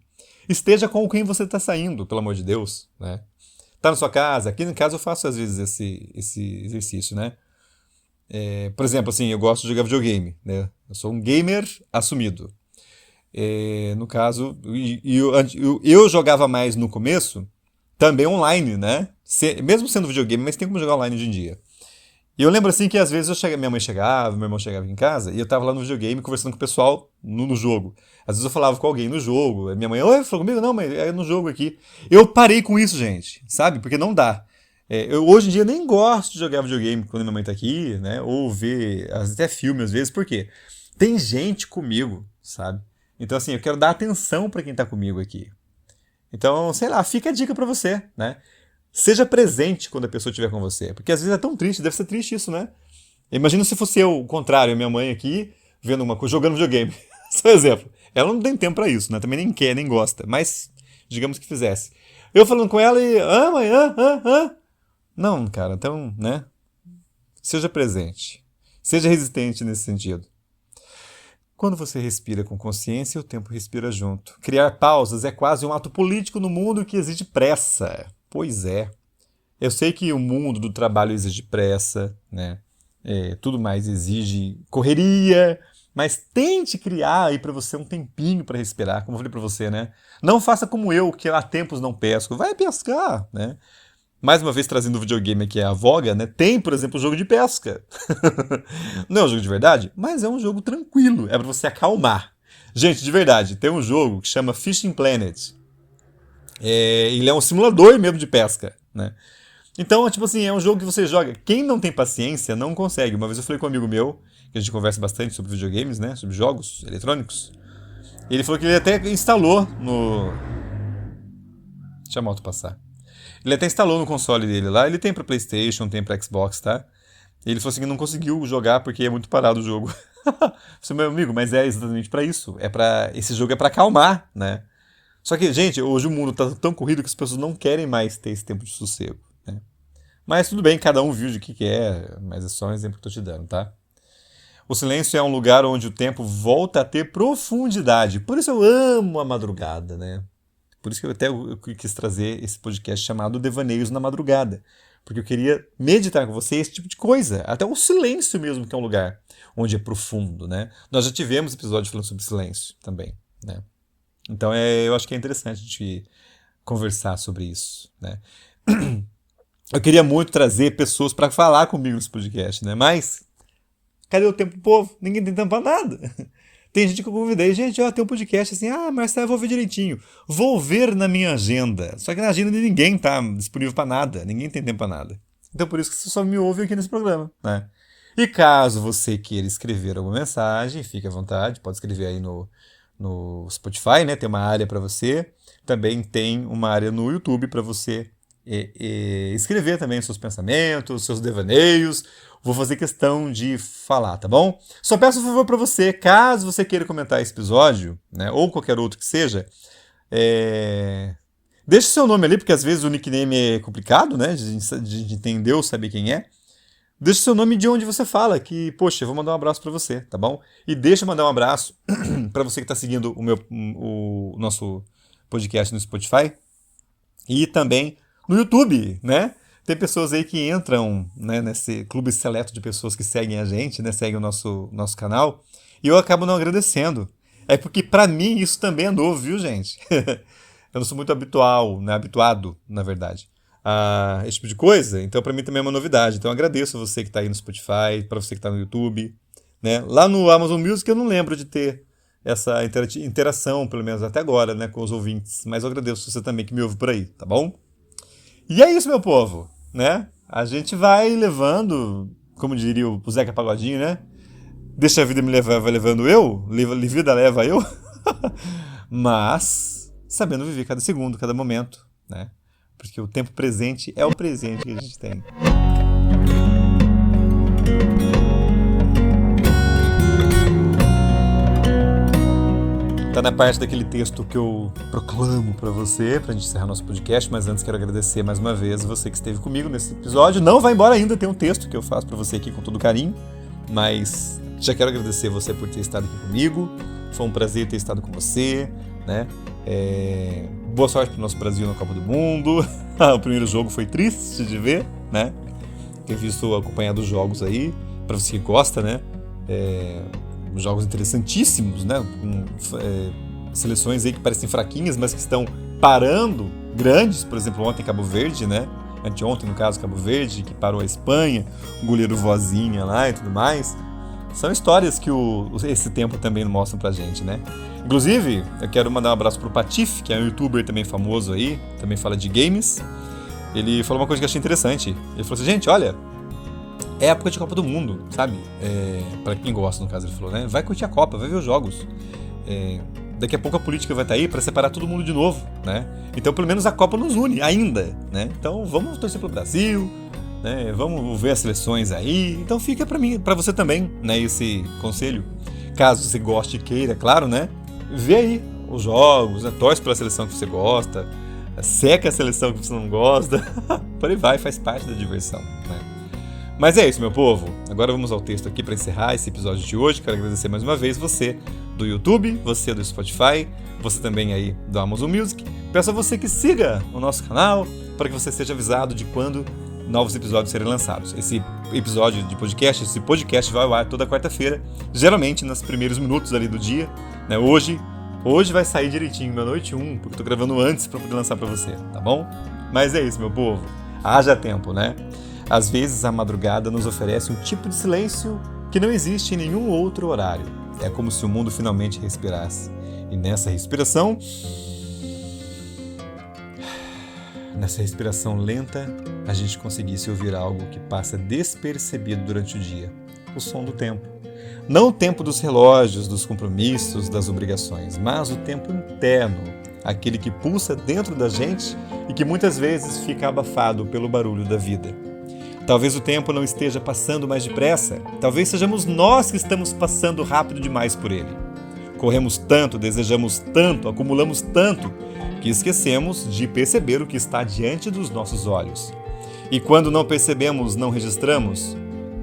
esteja com quem você está saindo, pelo amor de Deus, né? Tá na sua casa. Aqui em casa eu faço às vezes esse exercício, né? Por exemplo, assim, eu gosto de jogar videogame, né? Eu sou um gamer assumido. No caso, eu jogava mais no começo, também online, né? Mesmo sendo videogame, mas tem como jogar online hoje em dia. E eu lembro assim que às vezes minha mãe chegava, meu irmão chegava em casa, e eu tava lá no videogame conversando com o pessoal no jogo. Às vezes eu falava com alguém no jogo, aí minha mãe, oi, falou comigo? Não, mas é no jogo aqui. Eu parei com isso, gente, sabe? Porque não dá. Eu hoje em dia nem gosto de jogar videogame quando minha mãe tá aqui, né? Ou ver até filme às vezes, porque tem gente comigo, sabe? Então assim, eu quero dar atenção pra quem tá comigo aqui. Então, sei lá, fica a dica pra você, né? Seja presente quando a pessoa estiver com você. Porque às vezes é tão triste, deve ser triste isso, né? Imagina se fosse eu, o contrário, minha mãe aqui, vendo uma coisa, jogando videogame. Só um exemplo. Ela não tem tempo pra isso, né? Também nem quer, nem gosta. Mas, digamos que fizesse. Eu falando com ela e... mãe, Não, cara, então, né? Seja presente. Seja resistente nesse sentido. Quando você respira com consciência, o tempo respira junto. Criar pausas é quase um ato político no mundo que exige pressa. Pois é. Eu sei que o mundo do trabalho exige pressa, né? Tudo mais exige correria, mas tente criar aí pra você um tempinho pra respirar, como eu falei pra você, né? Não faça como eu, que há tempos não pesco. Vai pescar, né? Mais uma vez trazendo o videogame aqui à voga, né? Tem, por exemplo, o jogo de pesca. Não é um jogo de verdade, mas é um jogo tranquilo. É pra você acalmar. Gente, de verdade, tem um jogo que chama Fishing Planet. Ele é um simulador mesmo de pesca, né? Então, tipo assim, é um jogo que você joga. Quem não tem paciência não consegue. Uma vez eu falei com um amigo meu, que a gente conversa bastante sobre videogames, né? Sobre jogos eletrônicos. Ele falou que ele até instalou no... Deixa a moto passar. Ele até instalou no console dele lá. Ele tem pra PlayStation, tem pra Xbox, tá? E ele falou assim que não conseguiu jogar porque é muito parado o jogo. Falei, meu amigo, mas é exatamente pra isso. Esse jogo é pra acalmar, né? Só que, gente, hoje o mundo tá tão corrido que as pessoas não querem mais ter esse tempo de sossego, né? Mas tudo bem, cada um viu de que é, mas é só um exemplo que eu tô te dando, tá? O silêncio é um lugar onde o tempo volta a ter profundidade. Por isso eu amo a madrugada, né? Por isso que eu quis trazer esse podcast chamado Devaneios na Madrugada. Porque eu queria meditar com você esse tipo de coisa. Até o silêncio mesmo, que é um lugar onde é profundo, né? Nós já tivemos episódio falando sobre silêncio também, né? Então eu acho que é interessante a gente conversar sobre isso, né? Eu queria muito trazer pessoas para falar comigo nesse podcast, né? Mas cadê o tempo do povo? Ninguém tem tempo pra nada. Tem gente que eu convidei, gente, tem um podcast assim, mas eu vou ver direitinho. Vou ver na minha agenda. Só que na agenda de ninguém tá disponível pra nada. Ninguém tem tempo pra nada. Então por isso que você só me ouve aqui nesse programa, né? E caso você queira escrever alguma mensagem, fique à vontade, pode escrever aí no Spotify, né? Tem uma área para você. Também tem uma área no YouTube para você escrever também seus pensamentos, seus devaneios. Vou fazer questão de falar, tá bom? Só peço um favor para você, caso você queira comentar esse episódio, né? Ou qualquer outro que seja, deixe seu nome ali, porque às vezes o nickname é complicado, né? De entender ou saber quem é. Deixa seu nome de onde você fala, que, poxa, eu vou mandar um abraço pra você, tá bom? E deixa eu mandar um abraço pra você que tá seguindo o nosso podcast no Spotify e também no YouTube, né? Tem pessoas aí que entram, né, nesse clube seleto de pessoas que seguem a gente, né? Seguem o nosso canal, e eu acabo não agradecendo. É porque pra mim isso também é novo, viu, gente? Eu não sou muito habituado, na verdade, a esse tipo de coisa, então para mim também é uma novidade. Então eu agradeço você que está aí no Spotify, para você que está no YouTube, né? Lá no Amazon Music eu não lembro de ter essa interação, pelo menos até agora, né, com os ouvintes, mas eu agradeço você também que me ouve por aí, tá bom? E é isso, meu povo, né? A gente vai levando, como diria o Zeca Pagodinho, né? Deixa a vida me levar, vai levando eu, vida leva eu, mas sabendo viver cada segundo, cada momento, né? Porque o tempo presente é o presente que a gente tem. Tá na parte daquele texto que eu proclamo pra você, pra gente encerrar nosso podcast, mas antes quero agradecer mais uma vez você que esteve comigo nesse episódio. Não vai embora ainda, tem um texto que eu faço pra você aqui com todo carinho, mas já quero agradecer você por ter estado aqui comigo. Foi um prazer ter estado com você, né? Boa sorte pro nosso Brasil na Copa do Mundo. O primeiro jogo foi triste de ver, né? Tenho visto acompanhado os jogos aí, pra você que gosta, né? Jogos interessantíssimos, né? seleções aí que parecem fraquinhas, mas que estão parando grandes. Por exemplo, ontem Cabo Verde, né? Anteontem, no caso, Cabo Verde, que parou a Espanha, o goleiro Vozinha lá e tudo mais. São histórias que esse tempo também mostra pra gente, né? Inclusive, eu quero mandar um abraço pro Patife, que é um youtuber também famoso aí, também fala de games. Ele falou uma coisa que eu achei interessante. Ele falou assim, gente, olha, é época de Copa do Mundo, sabe? Pra quem gosta, no caso, ele falou, né? Vai curtir a Copa, vai ver os jogos. Daqui a pouco a política vai estar aí para separar todo mundo de novo, né? Então, pelo menos a Copa nos une ainda, né? Então, vamos torcer pro Brasil, né? Vamos ver as seleções aí. Então, fica para mim, para você também, né? Esse conselho, caso você goste e queira, claro, né? Vê aí os jogos, né? Torce pela seleção que você gosta, seca a seleção que você não gosta, por aí vai, faz parte da diversão, né? Mas é isso, meu povo. Agora vamos ao texto aqui para encerrar esse episódio de hoje. Quero agradecer mais uma vez você do YouTube, você do Spotify, você também aí do Amazon Music. Peço a você que siga o nosso canal para que você seja avisado de quando novos episódios serem lançados. Esse episódio de podcast, esse podcast vai ao ar toda quarta-feira, geralmente nos primeiros minutos ali do dia, né? Hoje vai sair direitinho, meia-noite 1, porque eu tô gravando antes para poder lançar para você, tá bom? Mas é isso, meu povo. Haja tempo, né? Às vezes a madrugada nos oferece um tipo de silêncio que não existe em nenhum outro horário. É como se o mundo finalmente respirasse. E nessa respiração lenta, a gente conseguisse ouvir algo que passa despercebido durante o dia. O som do tempo. Não o tempo dos relógios, dos compromissos, das obrigações, mas o tempo interno, aquele que pulsa dentro da gente e que muitas vezes fica abafado pelo barulho da vida. Talvez o tempo não esteja passando mais depressa, talvez sejamos nós que estamos passando rápido demais por ele. Corremos tanto, desejamos tanto, acumulamos tanto, que esquecemos de perceber o que está diante dos nossos olhos. E quando não percebemos, não registramos.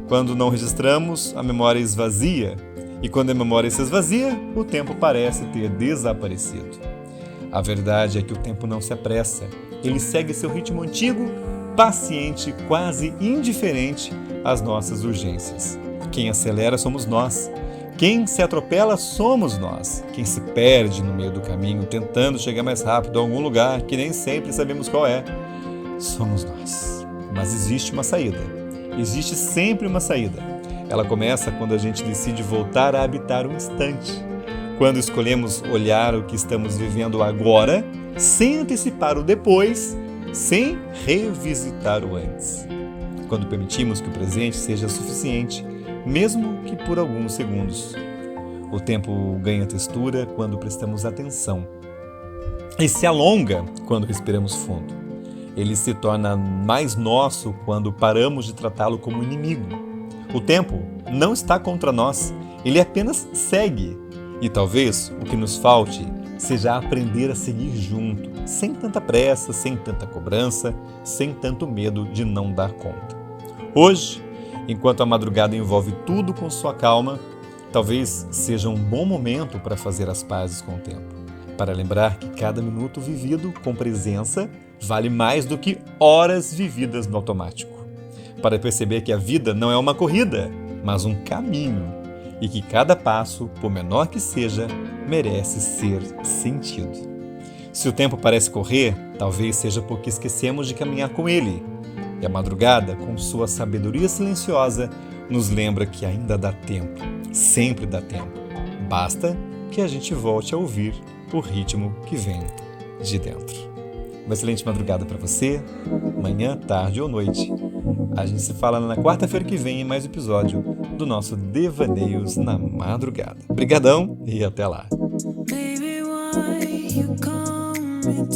Quando não registramos, a memória esvazia. E quando a memória se esvazia, o tempo parece ter desaparecido. A verdade é que o tempo não se apressa. Ele segue seu ritmo antigo, paciente, quase indiferente às nossas urgências. Quem acelera somos nós. Quem se atropela somos nós. Quem se perde no meio do caminho, tentando chegar mais rápido a algum lugar que nem sempre sabemos qual é, somos nós. Mas existe uma saída. Existe sempre uma saída. Ela começa quando a gente decide voltar a habitar um instante. Quando escolhemos olhar o que estamos vivendo agora, sem antecipar o depois, sem revisitar o antes. Quando permitimos que o presente seja suficiente, mesmo que por alguns segundos. O tempo ganha textura quando prestamos atenção e se alonga quando respiramos fundo. Ele se torna mais nosso quando paramos de tratá-lo como inimigo. O tempo não está contra nós, ele apenas segue. E talvez o que nos falte seja aprender a seguir junto, sem tanta pressa, sem tanta cobrança, sem tanto medo de não dar conta. Hoje, enquanto a madrugada envolve tudo com sua calma, talvez seja um bom momento para fazer as pazes com o tempo, para lembrar que cada minuto vivido com presença vale mais do que horas vividas no automático, para perceber que a vida não é uma corrida, mas um caminho, e que cada passo, por menor que seja, merece ser sentido. Se o tempo parece correr, talvez seja porque esquecemos de caminhar com ele. E a madrugada, com sua sabedoria silenciosa, nos lembra que ainda dá tempo, sempre dá tempo. Basta que a gente volte a ouvir o ritmo que vem de dentro. Uma excelente madrugada para você, manhã, tarde ou noite. A gente se fala na quarta-feira que vem em mais um episódio do nosso Devaneios na Madrugada. Obrigadão e até lá. Baby, why you call me